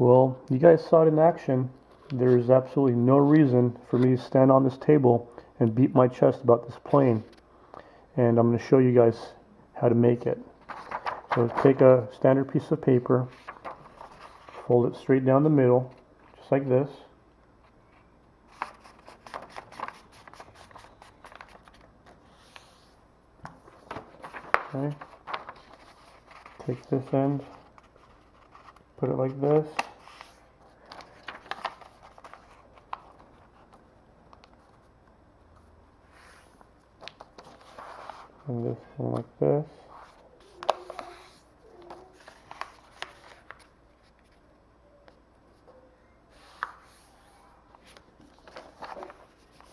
Well, you guys saw it in action. There is absolutely no reason for me to stand on this table and beat my chest about this plane. And I'm going to show you guys how to make it. So take a standard piece of paper, fold it straight down the middle, just like this. Okay. Take this end, put it like this. And this one like this.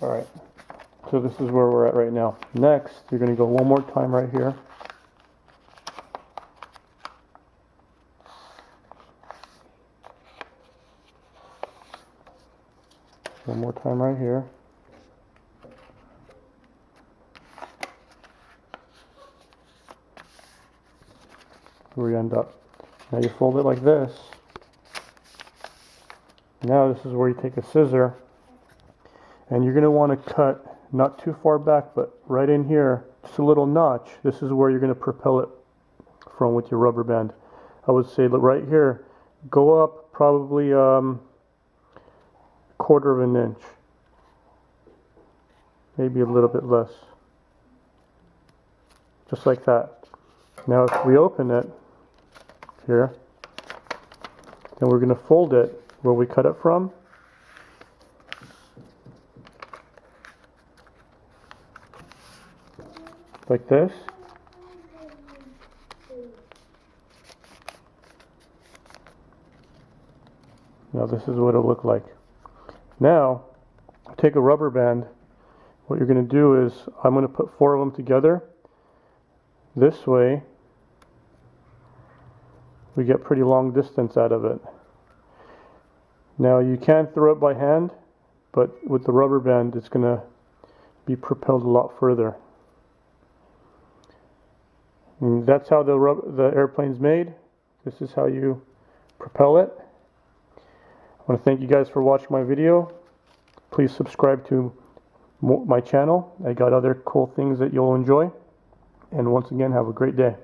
Alright, so this is where we're at right now. Next, you're going to go one more time right here. One more time right here. Where you end up. Now you fold it like this. Now this is where you take a scissor and you're going to want to cut not too far back, but right in here, just a little notch. This is where you're going to propel it from with your rubber band. I would say look right here, go up probably quarter of an inch, maybe a little bit less, just like that. Now if we open it here, then we're going to fold it where we cut it from. Like this. Now this is what it'll look like. Now, take a rubber band. What you're going to do is, I'm going to put 4 of them together. This way, we get pretty long distance out of it. Now you can throw it by hand, but with the rubber band, it's going to be propelled a lot further. And that's how the airplane's made. This is how you propel it. I want to thank you guys for watching my video. Please subscribe to my channel. I got other cool things that you'll enjoy. And once again, have a great day.